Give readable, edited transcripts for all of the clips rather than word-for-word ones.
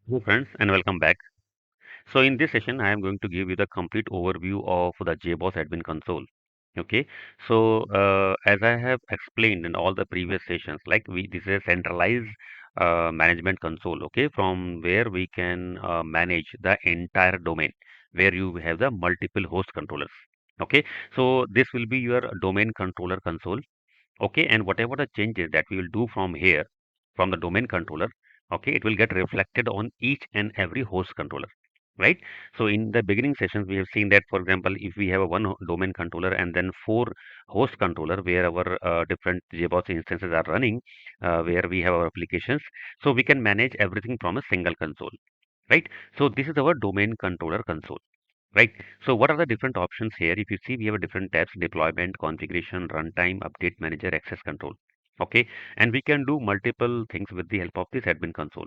Hello friends and welcome back. So in this session I am going to give you the complete overview of the Jboss admin console. Okay. So as I have explained in all the previous sessions, like this is a centralized management console, okay, from where we can manage the entire domain where you have the multiple host controllers. Okay. So this will be your domain controller console. Okay, and whatever the changes that we will do from here, from the domain controller, okay, it will get reflected on each and every host controller, right? So in the beginning sessions we have seen that, for example, if we have a domain controller and then four host controller where our different JBoss instances are running, where we have our applications, so we can manage everything from a single console, right? So this is our domain controller console. Right. So what are the different options here? If you see, we have a different tabs: deployment, configuration, runtime, update manager, access control. Okay. And we can do multiple things with the help of this admin console.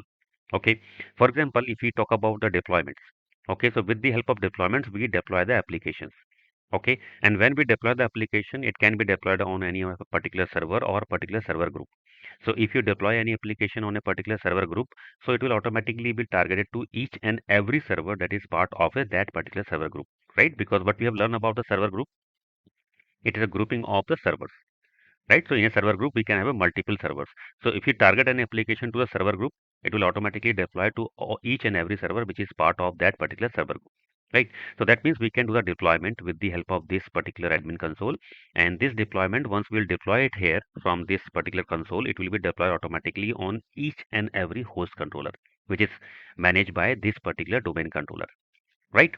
Okay. For example, if we talk about the deployments. Okay. So with the help of deployments, we deploy the applications. Okay. And when we deploy the application, it can be deployed on any of a particular server or particular server group. So if you deploy any application on a particular server group, so it will automatically be targeted to each and every server that is part of that particular server group, right? Because what we have learned about the server group, it is a grouping of the servers, right? So in a server group, we can have a multiple servers. So if you target an application to a server group, it will automatically deploy to each and every server which is part of that particular server group, right? So that means we can do the deployment with the help of this particular admin console. And this deployment, once we'll deploy it here from this particular console, it will be deployed automatically on each and every host controller, which is managed by this particular domain controller, right?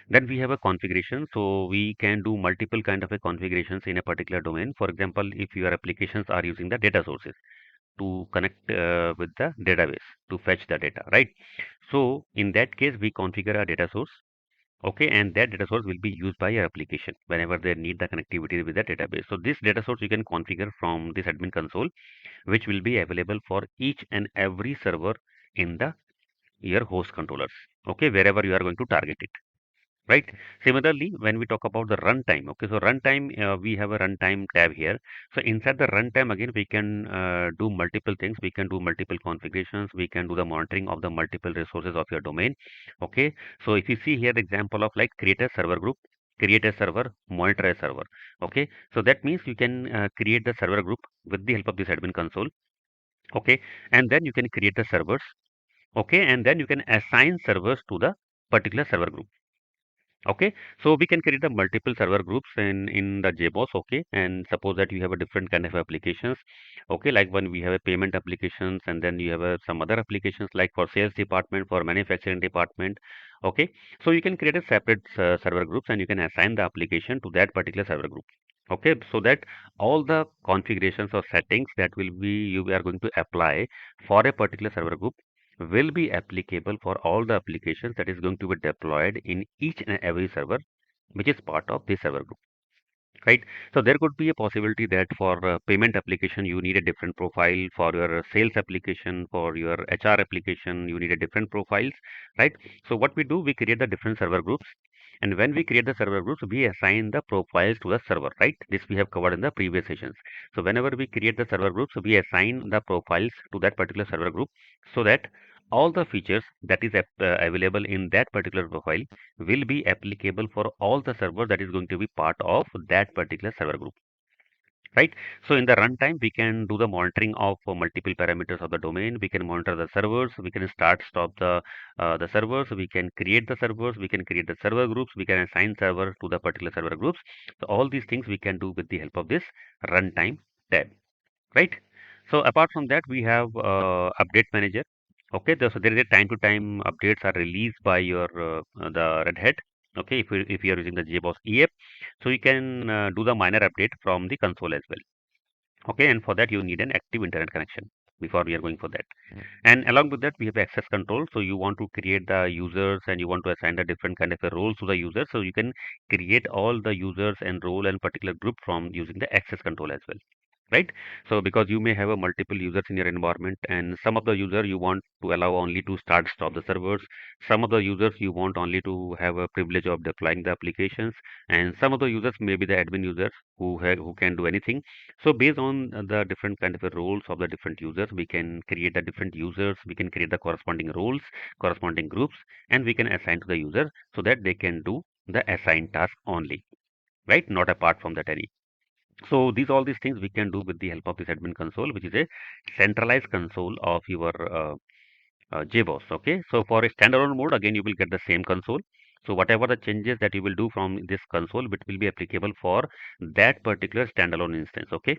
Then we have a configuration. So we can do multiple kind of a configurations in a particular domain. For example, if your applications are using the data sources to connect with the database to fetch the data, right? So in that case, we configure a data source. Okay, and that data source will be used by your application whenever they need the connectivity with the database. So this data source you can configure from this admin console, which will be available for each and every server in the your host controllers. Okay, wherever you are going to target it, right? Similarly, when we talk about the runtime, okay, so runtime, we have a runtime tab here. So inside the runtime, again, we can do multiple things. We can do multiple configurations. We can do the monitoring of the multiple resources of your domain. Okay, so if you see here the example of like create a server group, create a server, monitor a server. Okay, so that means you can create the server group with the help of this admin console. Okay, and then you can create the servers. Okay, and then you can assign servers to the particular server group. Okay, so we can create a multiple server groups in the JBoss. Okay, and suppose that you have a different kind of applications. Okay, like when we have a payment applications, and then you have some other applications like for sales department, for manufacturing department. Okay, so you can create a separate server groups, and you can assign the application to that particular server group. Okay, so that all the configurations or settings that will be you are going to apply for a particular server group will be applicable for all the applications that is going to be deployed in each and every server which is part of this server group, right? So there could be a possibility that for payment application you need a different profile, for your sales application, for your HR application you need a different profiles, right? So what we do, we create the different server groups, and when we create the server groups, we assign the profiles to the server, right? This we have covered in the previous sessions. So whenever we create the server groups, we assign the profiles to that particular server group, so that all the features that is available in that particular profile will be applicable for all the servers that is going to be part of that particular server group, right? So in the runtime, we can do the monitoring of multiple parameters of the domain. We can monitor the servers. We can start, stop the servers. We can create the servers. We can create the server groups. We can assign servers to the particular server groups. So all these things we can do with the help of this runtime tab, right? So apart from that, we have update manager. Okay, so there is a time to time updates are released by your the Red Hat. Okay, if you are using the JBoss EAP, so you can do the minor update from the console as well. Okay, and for that you need an active internet connection before we are going for that. And along with that, we have access control. So you want to create the users and you want to assign the different kind of a roles to the users. So you can create all the users and role and particular group from using the access control as well. right? So because you may have a multiple users in your environment, and some of the user you want to allow only to start stop the servers, some of the users you want only to have a privilege of deploying the applications, and some of the users may be the admin users who can do anything. So based on the different kind of roles of the different users, we can create the different users, we can create the corresponding roles, corresponding groups, and we can assign to the user so that they can do the assigned task only, right? Not apart from that any. So all these things we can do with the help of this admin console, which is a centralized console of your Jboss. Okay, so for a standalone mode, again you will get the same console. So whatever the changes that you will do from this console, it will be applicable for that particular standalone instance. Okay,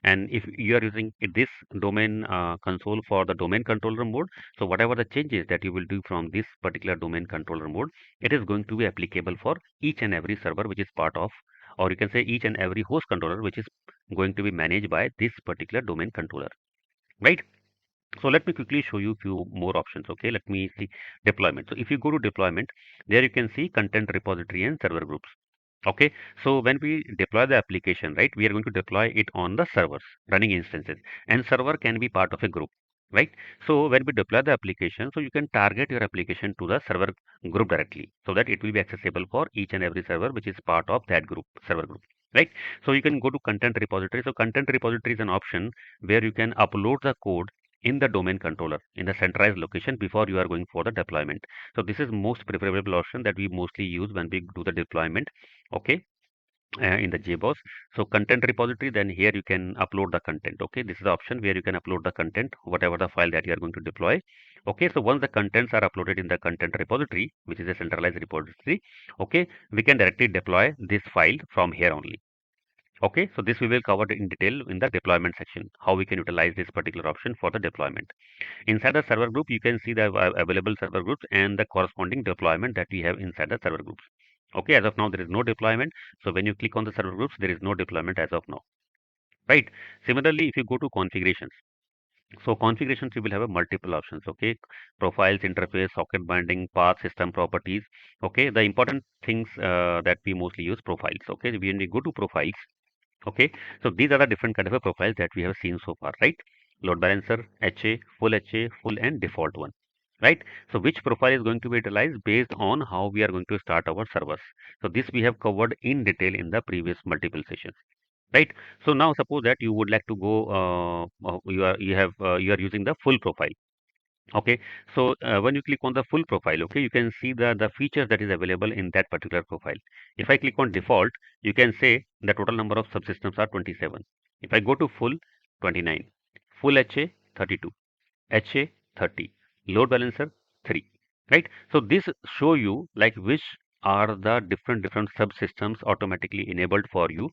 and if you are using this domain console for the domain controller mode, so whatever the changes that you will do from this particular domain controller mode, it is going to be applicable for each and every server which is part of, or you can say each and every host controller which is going to be managed by this particular domain controller, right? So let me quickly show you few more options. Okay, let me see deployment. So if you go to deployment, there you can see content repository and server groups. Okay, so when we deploy the application, right, we are going to deploy it on the servers, running instances, and server can be part of a group, right? So when we deploy the application, so you can target your application to the server group directly, so that it will be accessible for each and every server which is part of that group, server group, right? So you can go to content repository. So content repository is an option where you can upload the code in the domain controller in the centralized location before you are going for the deployment. So this is most preferable option that we mostly use when we do the deployment. Okay, in the Jboss. So content repository, then here you can upload the content. Okay, this is the option where you can upload the content, whatever the file that you are going to deploy. Okay, so once the contents are uploaded in the content repository, which is a centralized repository, okay, we can directly deploy this file from here only. Okay, so this we will cover in detail in the deployment section, how we can utilize this particular option for the deployment. Inside the server group, you can see the available server groups and the corresponding deployment that we have inside the server groups. Okay, as of now, there is no deployment. So when you click on the server groups, there is no deployment as of now, right? Similarly, if you go to configurations, so configurations, you will have a multiple options. Okay, profiles, interface, socket binding, path, system properties. Okay, the important things that we mostly use profiles. Okay, when we go to profiles, okay, so these are the different kind of a profiles that we have seen so far, right? Load balancer, HA, full and default one, right? So which profile is going to be utilized based on how we are going to start our servers. So this we have covered in detail in the previous multiple sessions, right? So now suppose that you would like to go, you are using the full profile. Okay, so when you click on the full profile, okay, you can see the features that is available in that particular profile. If I click on default, you can say the total number of subsystems are 27. If I go to full, 29, full HA, 32, HA, 30, load balancer, 3, right? So this show you like which are the different subsystems automatically enabled for you,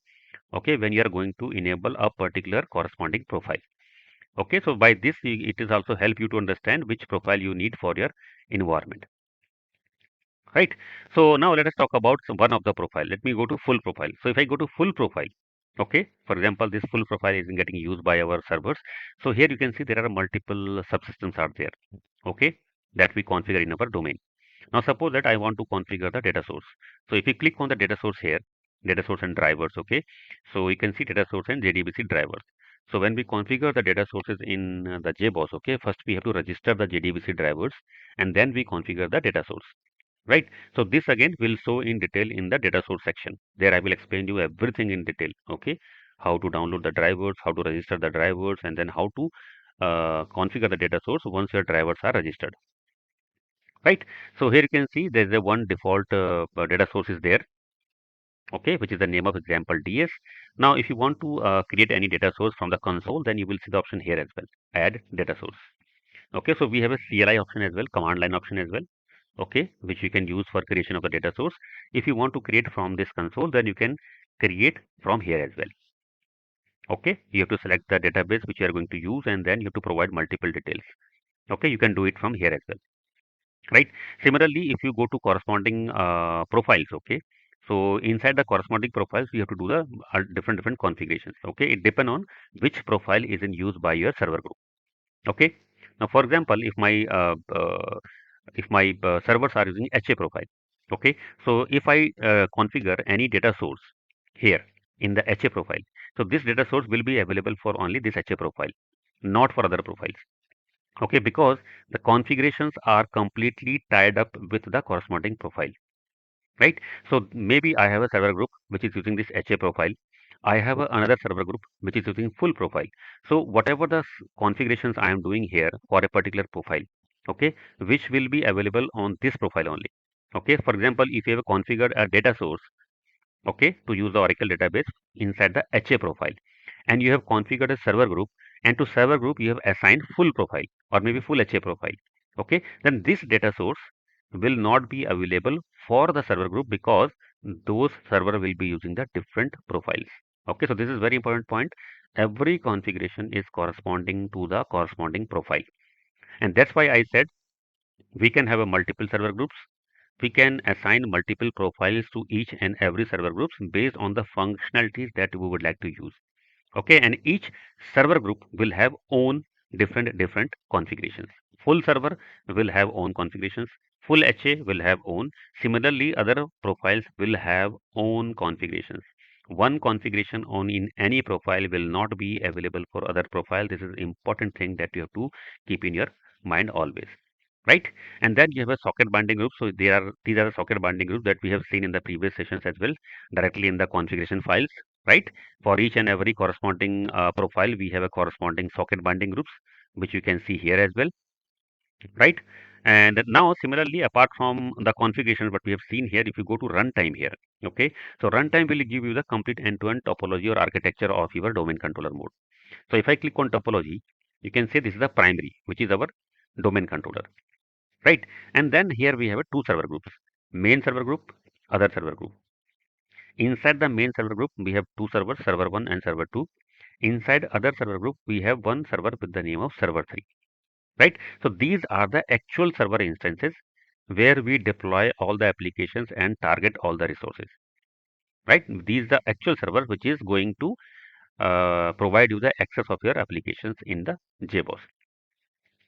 okay, when you are going to enable a particular corresponding profile. Okay, so by this, it is also help you to understand which profile you need for your environment, right? So now let us talk about one of the profile. Let me go to full profile. So if I go to full profile, okay, for example, this full profile is getting used by our servers. So here you can see there are multiple subsystems are there, okay, that we configure in our domain. Now suppose that I want to configure the data source. So if you click on the data source here, data source and drivers, okay, so you can see data source and JDBC drivers. So when we configure the data sources in the JBoss, okay, first we have to register the JDBC drivers and then we configure the data source, right? So this again will show in detail in the data source section. There I will explain you everything in detail, okay, how to download the drivers, how to register the drivers, and then how to configure the data source once your drivers are registered, right? So here you can see there is a one default data source is there, okay, which is the name of example DS. Now if you want to create any data source from the console, then you will see the option here as well, add data source. Okay, so we have a CLI option as well, command line option as well, okay, which you can use for creation of the data source. If you want to create from this console, then you can create from here as well. Okay, you have to select the database which you are going to use and then you have to provide multiple details. Okay, you can do it from here as well, right? Similarly, if you go to corresponding profiles, okay, so inside the corresponding profiles you have to do the different configurations. Okay, it depend on which profile is in use by your server group. Okay, now for example, if my servers are using HA profile, okay, so if I configure any data source here in the HA profile, So this data source will be available for only this HA profile, not for other profiles. Okay, because the configurations are completely tied up with the corresponding profile, right? So maybe I have a server group which is using this HA profile. I have another server group which is using full profile. So whatever the configurations I am doing here for a particular profile, okay, which will be available on this profile only. Okay, for example, if you have configured a data source, okay, to use the Oracle database inside the HA profile, and you have configured a server group, and to server group you have assigned full profile or maybe full HA profile, okay, then this data source will not be available for the server group because those server will be using the different profiles. Okay, so this is very important point. Every configuration is corresponding to the corresponding profile, and that's why I said we can have a multiple server groups. We can assign multiple profiles to each and every server groups based on the functionalities that we would like to use. Okay, and each server group will have own different configurations. Full server will have own configurations. Full HA will have own. Similarly, other profiles will have own configurations. One configuration on in any profile will not be available for other profile. This is important thing that you have to keep in your mind always, right? And then you have a socket binding group. So these are the socket binding groups that we have seen in the previous sessions as well, directly in the configuration files, right? For each and every corresponding profile, we have a corresponding socket binding groups, which you can see here as well, right? And now, similarly, apart from the configuration, what we have seen here, if you go to runtime here, okay, so runtime will give you the complete end-to-end topology or architecture of your domain controller mode. So if I click on topology, you can say this is the primary, which is our domain controller, right? And then here we have a two server groups, main server group, other server group. Inside the main server group, we have two servers, server 1 and server 2. Inside other server group, we have one server with the name of server 3, right? So these are the actual server instances where we deploy all the applications and target all the resources, right? These are the actual server which is going to provide you the access of your applications in the Jboss,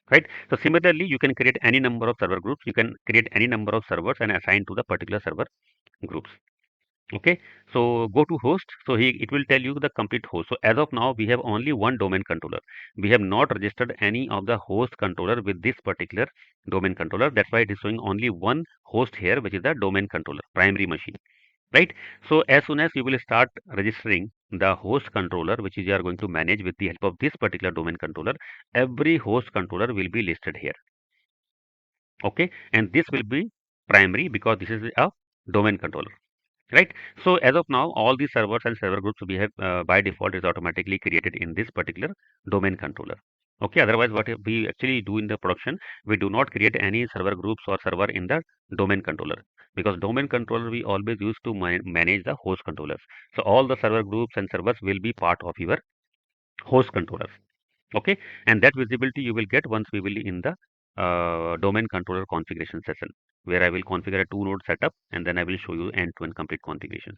right? So similarly, you can create any number of server groups. You can create any number of servers and assign to the particular server groups. Okay, so go to host. So it will tell you the complete host. So as of now, we have only one domain controller. We have not registered any of the host controller with this particular domain controller. That's why it is showing only one host here, which is the domain controller, primary machine, right? So as soon as you will start registering the host controller, which is you are going to manage with the help of this particular domain controller, every host controller will be listed here. Okay, and this will be primary because this is a domain controller, right? So as of now, all these servers and server groups we have by default is automatically created in this particular domain controller. Okay, otherwise what we actually do in the production, we do not create any server groups or server in the domain controller, because domain controller we always use to manage the host controllers. So all the server groups and servers will be part of your host controllers. Okay, and that visibility you will get once we will in the domain controller configuration session, where I will configure a two node setup and then I will show you end-to-end complete configuration,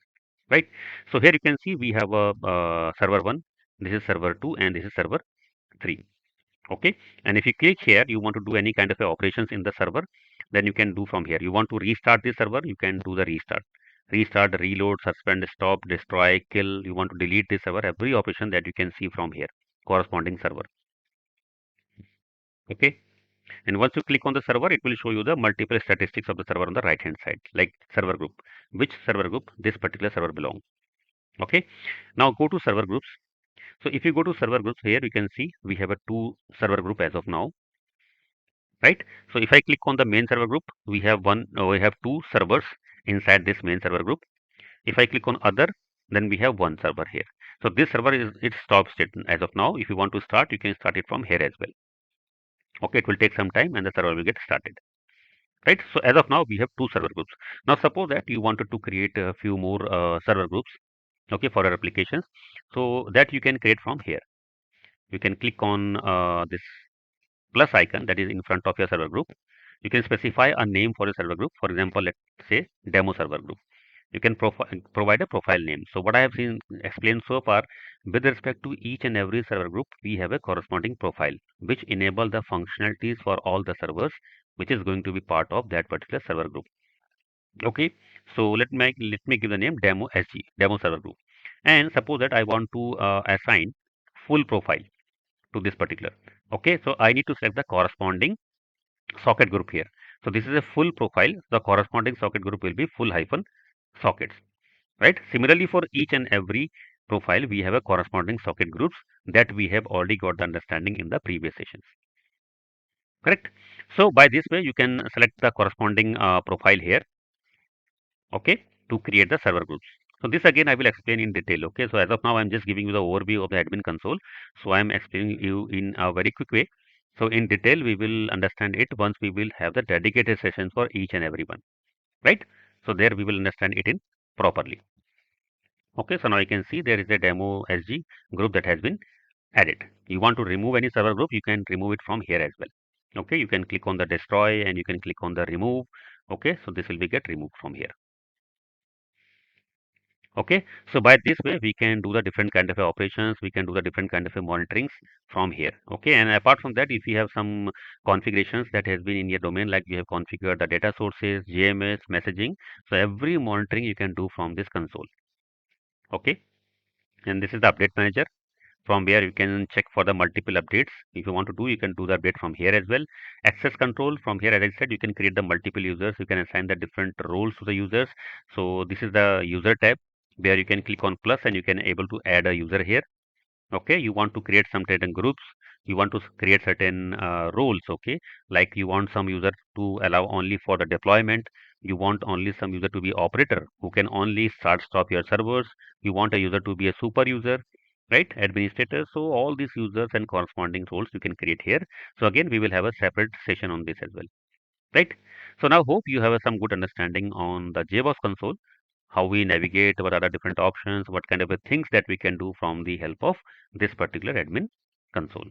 right? So here you can see we have a server 1, this is server 2, and this is server 3. Okay, and if you click here, you want to do any kind of operations in the server, then you can do from here. You want to restart the server, you can do the restart, reload, suspend, stop, destroy, kill. You want to delete the server, every operation that you can see from here, corresponding server. Okay, and once you click on the server, it will show you the multiple statistics of the server on the right hand side, like server group, which server group this particular server belongs. Okay, now go to server groups. So if you go to server groups, here you can see we have a two server group as of now, right? So if I click on the main server group, we have two servers inside this main server group. If I click on other, then we have one server here. So this server is its stop state as of now. If you want to start, you can start it from here as well. Okay, it will take some time and the server will get started, right? So as of now, we have two server groups. Now suppose that you wanted to create a few more server groups, okay, for our applications. So that you can create from here. You can click on this plus icon that is in front of your server group. You can specify a name for a server group. For example, let's say demo server group. You can provide a profile name. So what I have seen explained so far, with respect to each and every server group, we have a corresponding profile which enable the functionalities for all the servers, which is going to be part of that particular server group. Okay, so let me give the name demo SG, demo server group. And suppose that I want to assign full profile to this particular. Okay, so I need to select the corresponding socket group here. So this is a full profile. The corresponding socket group will be full hyphen sockets, right? Similarly, for each and every profile, we have a corresponding socket groups that we have already got the understanding in the previous sessions, correct? So by this way, you can select the corresponding profile here, okay, to create the server groups. So this again I will explain in detail. Okay, so as of now I'm just giving you the overview of the admin console. So I'm explaining you in a very quick way. So in detail we will understand it once we will have the dedicated sessions for each and every one, right? So there we will understand it in properly. Okay, so now you can see there is a demo SG group that has been added. You want to remove any server group, you can remove it from here as well. Okay, you can click on the destroy and you can click on the remove. Okay, so this will be get removed from here. Okay, so by this way we can do the different kind of operations, we can do the different kind of monitorings from here. Okay, and apart from that, if you have some configurations that has been in your domain, like you have configured the data sources, JMS, messaging, so every monitoring you can do from this console. Okay, and this is the update manager, from where you can check for the multiple updates. If you want to do, you can do the update from here as well. Access control, from here, as I said, you can create the multiple users, you can assign the different roles to the users. So this is the user tab, where you can click on plus and you can able to add a user here. Okay, you want to create some certain groups, you want to create certain roles. Okay, like you want some user to allow only for the deployment, you want only some user to be operator who can only start stop your servers, you want a user to be a super user, right, administrator. So all these users and corresponding roles you can create here. So again we will have a separate session on this as well, right? So now hope you have some good understanding on the JBoss console, how we navigate, what are the different options, what kind of things that we can do from the help of this particular admin console.